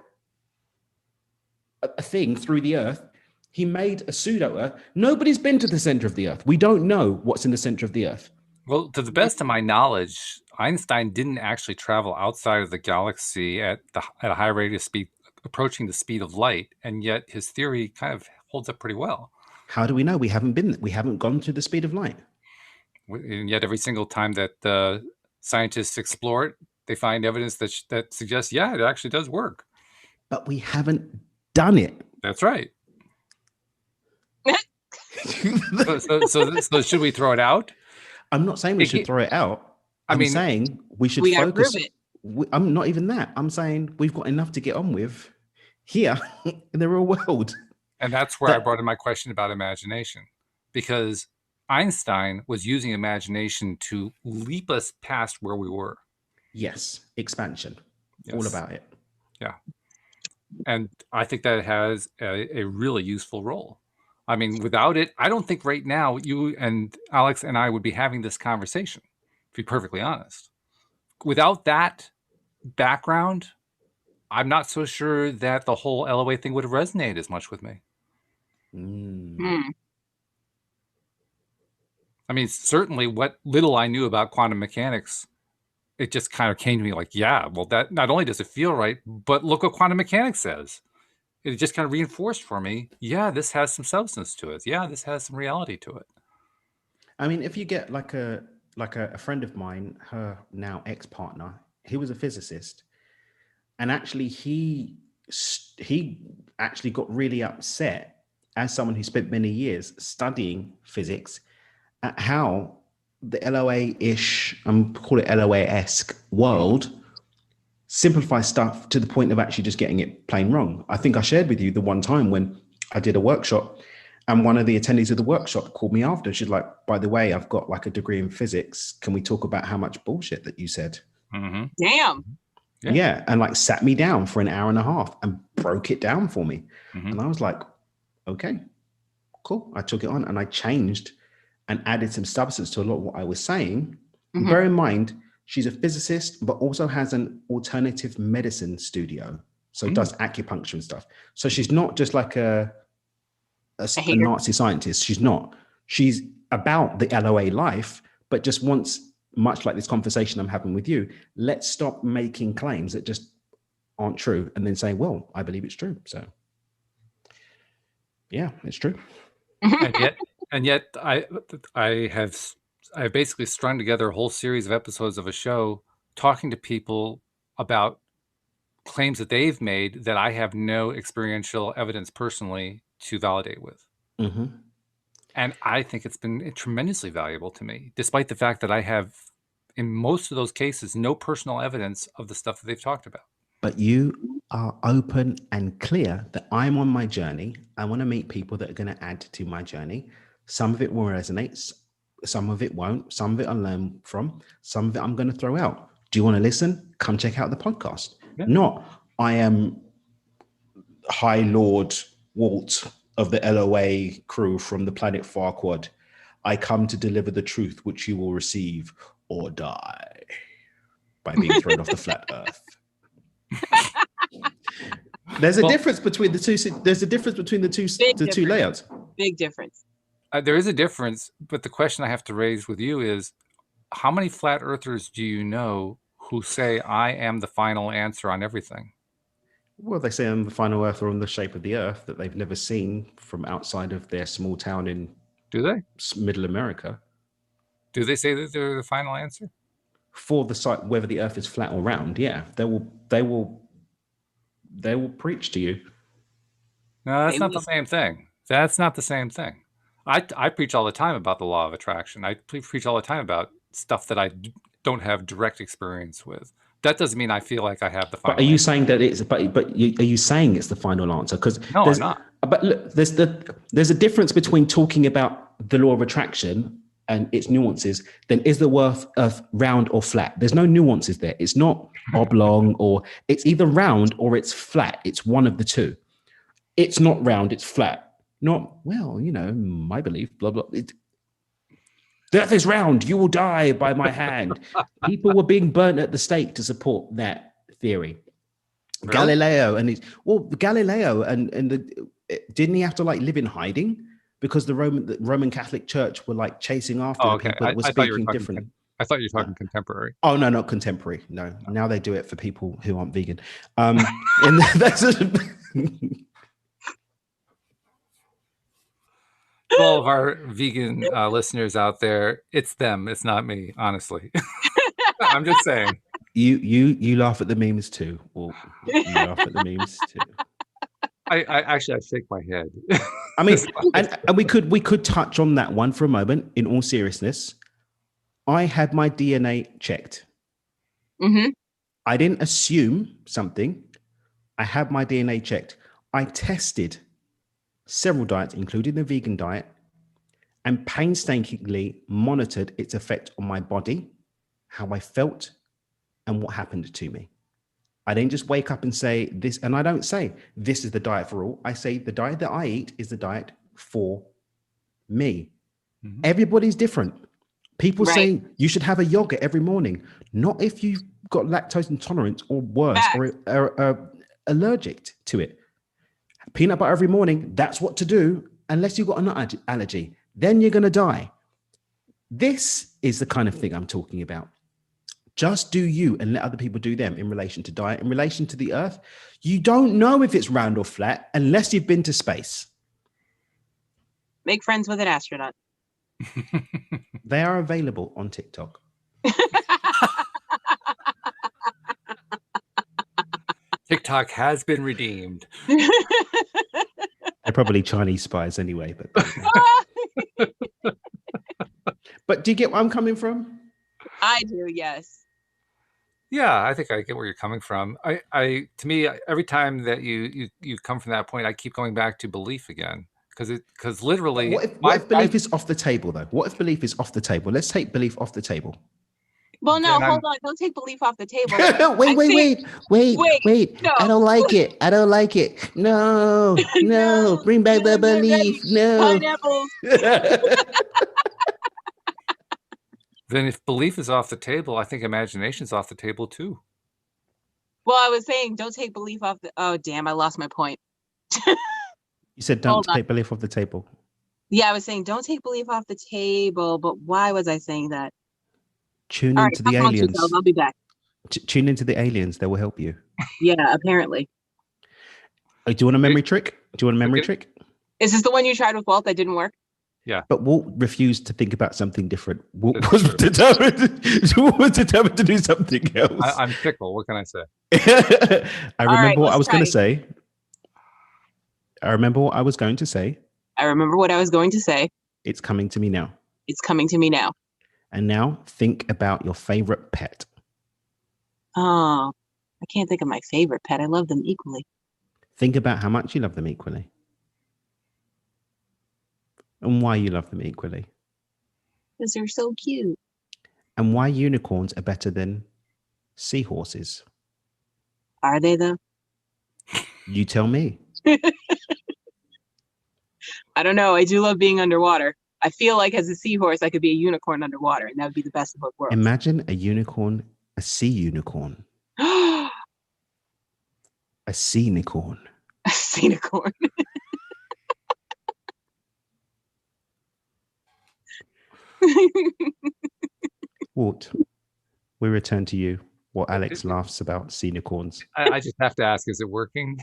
a thing through the earth. He made a pseudo earth. Nobody's been to the center of the earth. We don't know what's in the center of the earth. Well, to the best of my knowledge, Einstein didn't actually travel outside of the galaxy at a high rate of speed, approaching the speed of light, and yet his theory kind of holds up pretty well. How do we know? We haven't gone to the speed of light. And yet every single time that the scientists explore it, they find evidence that suggests, yeah, it actually does work. But we haven't done it. That's right. so should we throw it out? I'm not saying we should throw it out. I'm saying we should focus. I'm not even that. I'm saying we've got enough to get on with here in the real world. And that's where I brought in my question about imagination, because Einstein was using imagination to leap us past where we were. Yes, expansion. Yes. All about it. Yeah. And I think that has a really useful role. I mean, without it, I don't think right now you and Alex and I would be having this conversation, to be perfectly honest. Without that background, I'm not so sure that the whole LOA thing would have resonated as much with me. I mean, certainly what little I knew about quantum mechanics, it just kind of came to me like, yeah, well, that not only does it feel right, but look what quantum mechanics says. It just kind of reinforced for me, yeah, this has some substance to it. Yeah, this has some reality to it. I mean, if you get like a like a friend of mine, her now ex-partner, he was a physicist, and actually he actually got really upset as someone who spent many years studying physics at how the LOA-ish, I'm call it LOA-esque world simplifies stuff to the point of actually just getting it plain wrong. I think I shared with you the one time when I did a workshop and one of the attendees of the workshop called me after. She's like, by the way, I've got like a degree in physics. Can we talk about how much bullshit that you said? Mm-hmm. Damn. Yeah. And like sat me down for an hour and a half and broke it down for me. Mm-hmm. And I was like, okay, cool. I took it on and I changed and added some substance to a lot of what I was saying. Mhm. Bear in mind, she's a physicist, but also has an alternative medicine studio. So does acupuncture and stuff. So she's not just like a Nazi scientist. She's not. She's about the LOA life, but just wants, much like this conversation I'm having with you, let's stop making claims that just aren't true and then say, well, I believe it's true. So yeah, it's true. and yet I have basically strung together a whole series of episodes of a show talking to people about claims that they've made that I have no experiential evidence personally to validate with. Mm-hmm. And I think it's been tremendously valuable to me, despite the fact that I have, in most of those cases, no personal evidence of the stuff that they've talked about. But you are open and clear that I'm on my journey. I want to meet people that are going to add to my journey. Some of it will resonate. Some of it won't. Some of it I'll learn from. Some of it I'm going to throw out. Do you want to listen? Come check out the podcast. Yeah. Not, I am High Lord Walt of the LOA crew from the planet Farquad. I come to deliver the truth which you will receive or die by being thrown off the flat earth. There's a difference between the two. There's a difference between the two layouts. Big difference. There is a difference, but the question I have to raise with you is, how many flat earthers do you know who say I am the final answer on everything? Well, they say I'm the final earther on the shape of the earth that they've never seen from outside of their small town in Middle America. Do they say that they're the final answer? For the site, whether the earth is flat or round, yeah. They will preach to you. No, that's not the same thing. That's not the same thing. I preach all the time about the law of attraction. I preach all the time about stuff that I don't have direct experience with. That doesn't mean I feel like I have the final But are you answer. saying that it's? Are you saying it's the final answer? Because no, I'm not. But look, there's a difference between talking about the law of attraction and its nuances. Then is the earth round or flat? There's no nuances there. It's not oblong or it's either round or it's flat. It's one of the two. It's not round. It's flat. Not, well, my belief, blah, blah. The earth is round. You will die by my hand. People were being burnt at the stake to support that theory. Really? Galileo didn't he have to live in hiding because the Roman Catholic Church were chasing after the people that were speaking differently? I thought you were talking contemporary. Oh, no, not contemporary. No. Now they do it for people who aren't vegan. All of our vegan listeners out there, it's them. It's not me, honestly. I'm just saying. You laugh at the memes too. Well, you laugh at the memes too. I shake my head. I mean, and we could touch on that one for a moment. In all seriousness, I had my DNA checked. Mm-hmm. I didn't assume something. I had my DNA checked. I tested several diets, including the vegan diet, and painstakingly monitored its effect on my body, how I felt, and what happened to me. I didn't just wake up and say this, and I don't say this is the diet for all. I say the diet that I eat is the diet for me. Mm-hmm. Everybody's different. People say you should have a yogurt every morning. Not if you've got lactose intolerance or worse, or are allergic to it. Peanut butter every morning, that's what to do, unless you've got a nut allergy. Then you're going to die. This is the kind of thing I'm talking about. Just do you and let other people do them in relation to diet, in relation to the earth. You don't know if it's round or flat unless you've been to space. Make friends with an astronaut. They are available on TikTok. TikTok has been redeemed. They're probably Chinese spies anyway, but but do you get where I'm coming from? I do, yes. Yeah, I think I get where you're coming from. To me, every time that you come from that point, I keep going back to belief again, because But literally, what if belief is off the table though? What if belief is off the table? Let's take belief off the table. Well, no, then hold I'm on. Don't take belief off the table. wait, I think, wait. no, I don't like it. I don't like it. No, no. no, Bring back the I'm not belief. ready. No. Pineapples. then if belief is off the table, I think imagination's off the table too. Well, I was saying, don't take belief off the. Oh, damn! I lost my point. You said Hold don't on. take belief off the table. Yeah, I was saying, don't take belief off the table. But why was I saying that? Tune All right, into talk the amongst yourselves. aliens. I'll be back. Tune into the aliens. They will help you. Yeah, apparently. Do you want a memory trick? Do you want a memory trick? Is this the one you tried with Walt that didn't work? Yeah. But Walt refused to think about something different. Walt That's was true. determined to do something else. I'm fickle. What can I say? I remember what I was let's try going to it. say. I remember what I was going to say. I remember what I was going to say. It's coming to me now. It's coming to me now. And now think about your favorite pet. Oh, I can't think of my favorite pet. I love them equally. Think about how much you love them equally. And why you love them equally. Because they're so cute. And why unicorns are better than seahorses. Are they though? You tell me. I don't know. I do love being underwater. I feel like as a seahorse, I could be a unicorn underwater, and that would be the best of both worlds. Imagine a unicorn, a sea unicorn. A sea-nicorn. A sea-nicorn. Walt, we return to you. What Alex laughs about sea-nicorns. I just have to ask, is it working?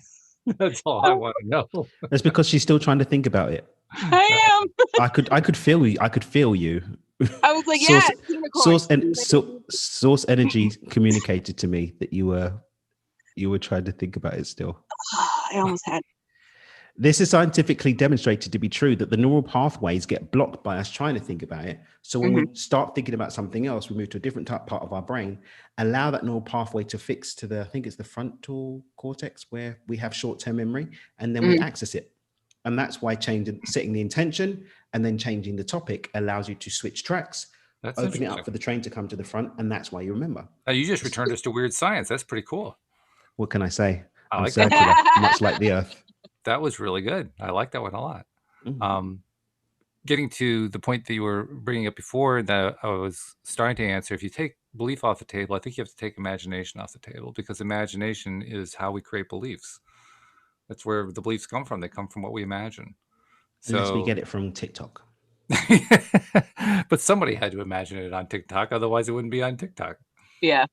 That's all I want to know. That's because she's still trying to think about it. I am. I could feel you. I could feel you. I was like, yeah, source energy communicated to me that you were trying to think about it still. I almost had. This is scientifically demonstrated to be true that the neural pathways get blocked by us trying to think about it. So when we start thinking about something else, we move to a different part of our brain, allow that neural pathway to fix to I think it's the frontal cortex where we have short-term memory, and then we access it. And that's why setting the intention and then changing the topic allows you to switch tracks, open it up for the train to come to the front, and that's why you remember. You just returned us to weird science. That's pretty cool. What can I say? I like circular, that. Much like the Earth. That was really good. I like that one a lot. Getting to the point that you were bringing up before that I was starting to answer, if you take belief off the table, I think you have to take imagination off the table, because imagination is how we create beliefs. That's where the beliefs come from. They come from what we imagine. Unless we get it from TikTok. But somebody had to imagine it on TikTok, otherwise it wouldn't be on TikTok. Yeah.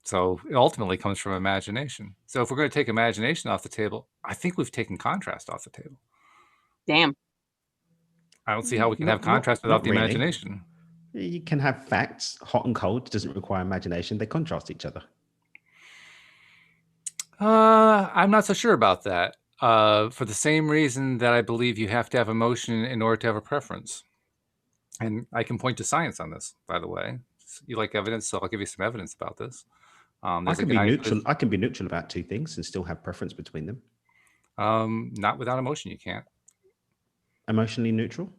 So it ultimately comes from imagination. So if we're going to take imagination off the table, I think we've taken contrast off the table. Damn. I don't see how we can have contrast without the imagination. You can have facts. Hot and cold doesn't require imagination. They contrast each other. I'm not so sure about that. For the same reason that I believe you have to have emotion in order to have a preference. And I can point to science on this, by the way. You like evidence, so I'll give you some evidence about this. I can be neutral. I can be neutral about two things and still have preference between them. Not without emotion, you can't. Emotionally neutral?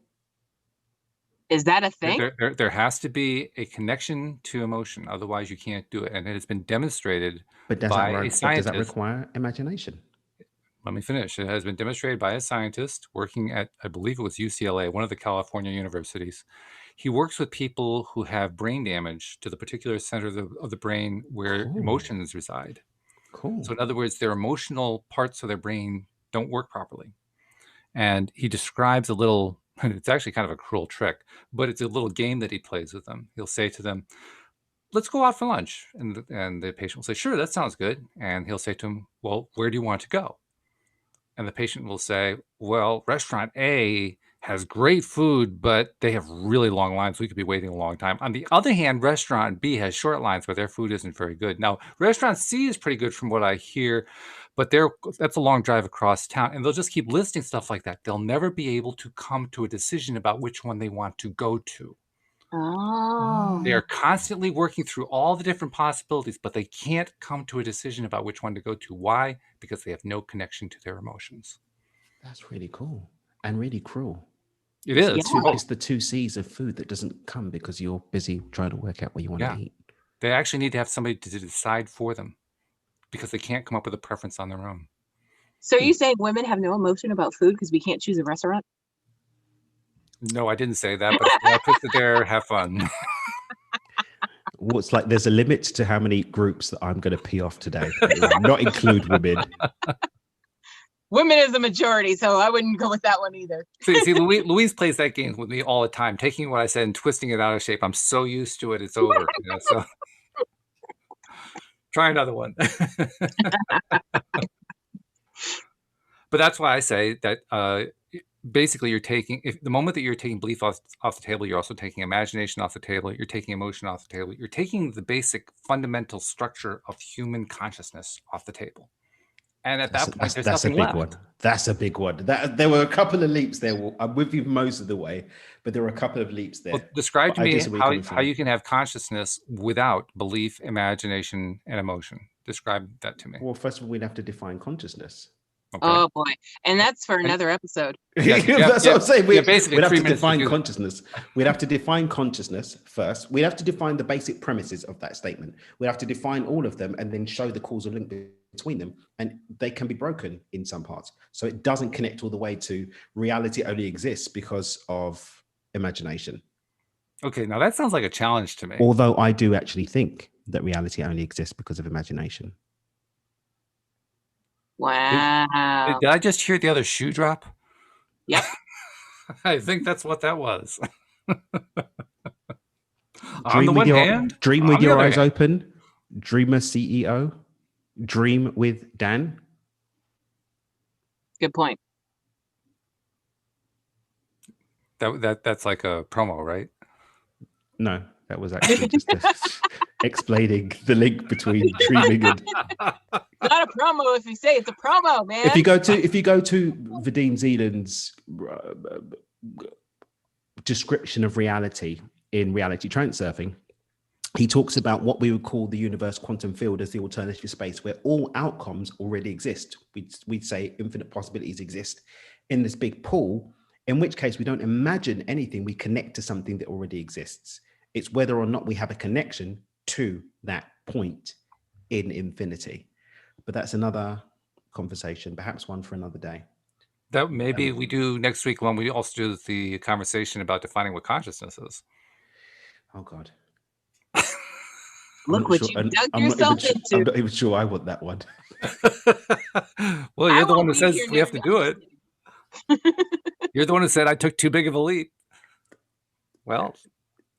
Is that a thing? There has to be a connection to emotion, otherwise you can't do it. And it has been demonstrated by a scientist. Does that require imagination? Let me finish. It has been demonstrated by a scientist working at, I believe it was UCLA, one of the California universities. He works with people who have brain damage to the particular center of the brain where emotions reside. Cool. So in other words, their emotional parts of their brain don't work properly. And he describes a little, it's actually kind of a cruel trick, but it's a little game that he plays with them. He'll say to them, let's go out for lunch. And the patient will say, sure, that sounds good. And he'll say to him, well, where do you want to go? And the patient will say, well, restaurant A has great food, but they have really long lines. We could be waiting a long time. On the other hand, restaurant B has short lines, but their food isn't very good. Now, restaurant C is pretty good from what I hear, but that's a long drive across town, and they'll just keep listing stuff like that. They'll never be able to come to a decision about which one they want to go to. Oh. They are constantly working through all the different possibilities, but they can't come to a decision about which one to go to. Why? Because they have no connection to their emotions. That's really cool and really cruel. It is. It's the 2 C's of food that doesn't come because you're busy trying to work out what you want to eat. They actually need to have somebody to decide for them because they can't come up with a preference on their own. So are you saying women have no emotion about food because we can't choose a restaurant? No, I didn't say that, but I'll put it there. Have fun. Well, it's like there's a limit to how many groups that I'm going to pee off today. Not include women. Women is the majority, so I wouldn't go with that one either. See, Louise plays that game with me all the time, taking what I said and twisting it out of shape. I'm so used to it, it's over. So try another one. But that's why I say that basically you're taking, the moment that you're taking belief off the table, you're also taking imagination off the table, you're taking emotion off the table, you're taking the basic fundamental structure of human consciousness off the table. And at that point, there's nothing left. One. That's a big one. There were a couple of leaps there. I'm with you most of the way, but there were a couple of leaps there. Well, describe to me how you can have consciousness without belief, imagination, and emotion. Describe that to me. Well, first of all, we'd have to define consciousness. Okay. Oh boy, and that's for another episode. That's what I'm saying. We'd have to define consciousness. We'd have to define consciousness first. We'd have to define the basic premises of that statement. We'd have to define all of them and then show the causal link between them. And they can be broken in some parts. So it doesn't connect all the way to reality only exists because of imagination. Okay, now that sounds like a challenge to me. Although I do actually think that reality only exists because of imagination. Wow. Did I just hear the other shoe drop? Yep. I think that's what that was. Dream with your eyes open. Dreamer CEO. Dream with Dan. Good point. That's like a promo, right? No, that was actually just explaining the link between dreaming and. Not a promo if you say it's a promo, man. If you go to Vadim Zeland's description of reality in Reality Transurfing, he talks about what we would call the universe quantum field as the alternative space where all outcomes already exist. We'd say infinite possibilities exist in this big pool, in which case we don't imagine anything, we connect to something that already exists. It's whether or not we have a connection to that point in infinity. But that's another conversation, perhaps one for another day. That maybe we do next week when we also do the conversation about defining what consciousness is. Oh, God. Look what you dug yourself into. I'm not even sure I want that one. Well, you're the one who says we have to do it. You're the one who said I took too big of a leap. Well,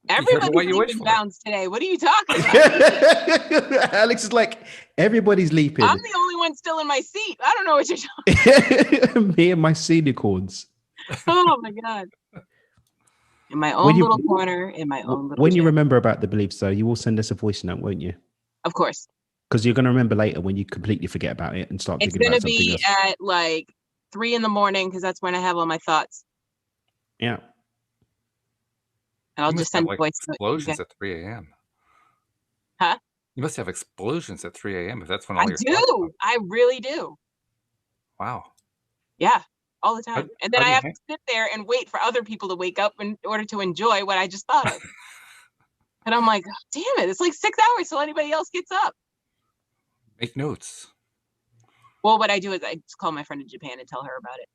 everybody's leaping bounds today. What are you talking about? Alex is like, everybody's leaping. I'm the only one still in my seat. I don't know what you're talking about. Me and my senicorns. Oh, my God. In my own little corner, in my own little When you remember about the beliefs, though, you will send us a voice note, won't you? Of course. Because you're going to remember later when you completely forget about it and start thinking about something else. It's going to be at like 3 a.m. because that's when I have all my thoughts. Yeah. And I'll just send voice explosions at 3 a.m. Huh? You must have explosions at 3 a.m. if that's when all your do. I really do. Wow. Yeah, all the time. And then I have to sit there and wait for other people to wake up in order to enjoy what I just thought of. And I'm like, oh, damn it, it's like 6 hours till anybody else gets up. Make notes. Well, what I do is I just call my friend in Japan and tell her about it.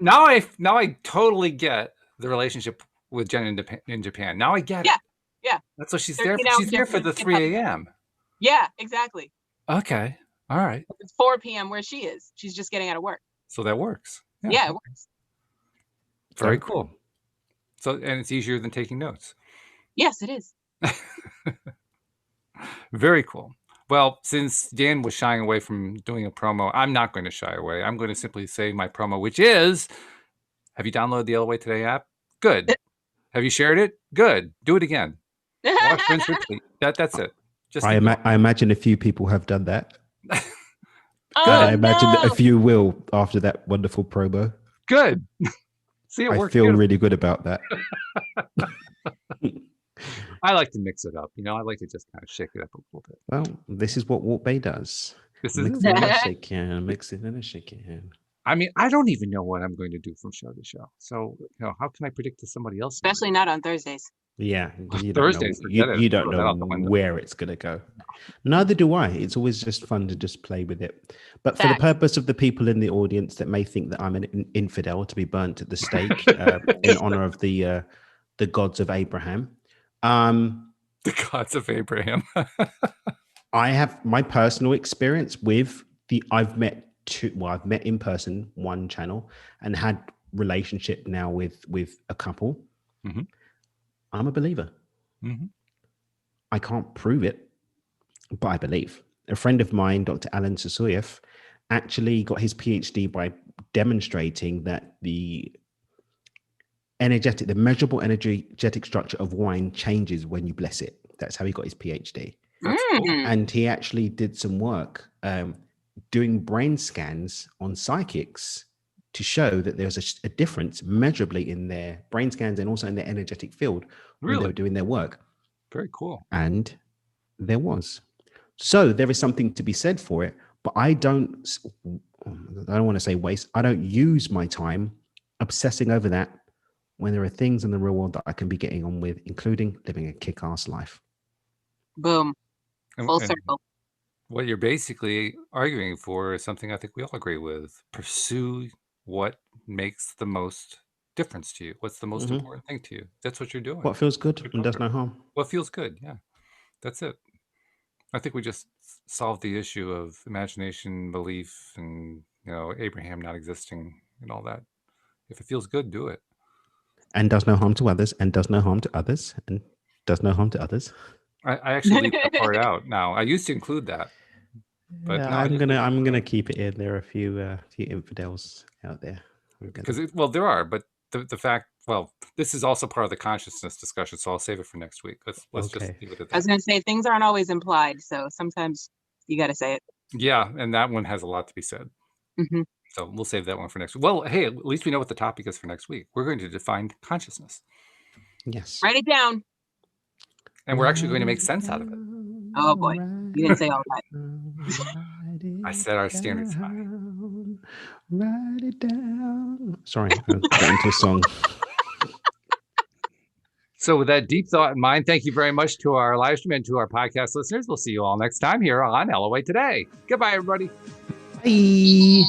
Now I totally get the relationship with Jen in Japan. Now I get it. Yeah. That's what she's there for. She's there for the 3 a.m. Yeah, exactly. Okay. All right. It's 4 p.m. where she is. She's just getting out of work. So that works. Yeah, it works. Very cool. So, and it's easier than taking notes. Yes, it is. Very cool. Well, since Dan was shying away from doing a promo, I'm not going to shy away. I'm going to simply say my promo, which is Have you downloaded the LOA Today app? Good. Have you shared it? Good. Do it again. Wash, rinse, repeat. That's it. Just I imagine a few people have done that. Oh, And I imagine that a no. few will after that wonderful promo. Good. See, it I worked. feel really good about that. I like to mix it up. I like to just kind of shake it up a little bit. Well, this is what Walt Bay does. This Mix is it in a shake can, mix it in a shake can. I mean, I don't even know what I'm going to do from show to show. So, how can I predict to somebody else? Especially not on Thursdays. Yeah, because you Thursdays, don't know, you don't Throw that know out the window. where it's going to go. Neither do I. It's always just fun to just play with it. But for the Fact. purpose of the people in the audience that may think that I'm an infidel to be burnt at the stake in honor of the gods of Abraham, The gods of Abraham. I have my personal experience with I've met in person one channel and had relationship now with a couple. Mm-hmm. I'm a believer. Mm-hmm. I can't prove it, but I believe. A friend of mine, Dr. Alan Sasoyev, actually got his PhD by demonstrating that the measurable energetic structure of wine changes when you bless it. That's how he got his PhD. That's cool. And he actually did some work doing brain scans on psychics to show that there's a difference measurably in their brain scans and also in their energetic field when they were doing their work. Very cool. And there was. So there is something to be said for it, but I don't want to say waste. I don't use my time obsessing over that when there are things in the real world that I can be getting on with, including living a kick-ass life. Boom. Full circle. What you're basically arguing for is something I think we all agree with. Pursue what makes the most difference to you. What's the most important thing to you? That's what you're doing. What feels good and does no harm. What feels good, yeah. That's it. I think we just solved the issue of imagination, belief, and Abraham not existing and all that. If it feels good, do it. And does no harm to others, and does no harm to others, and does no harm to others. I actually leave that part out now. I used to include that, but yeah, now I'm gonna keep it in. There are a few infidels out there. Because there are, but the fact. Well, this is also part of the consciousness discussion, so I'll save it for next week. Let's just leave it at that. I was going to say things aren't always implied, so sometimes you got to say it. Yeah, and that one has a lot to be said. Mm-hmm. So we'll save that one for next week. Well, hey, at least we know what the topic is for next week. We're going to define consciousness. Yes. Write it down. And we're actually going to make sense out of it. Oh boy, you didn't say all that. I set our standards high. Write it down. Sorry, I got into a song. So with that deep thought in mind, thank you very much to our live stream and to our podcast listeners. We'll see you all next time here on LOA Today. Goodbye, everybody. Bye.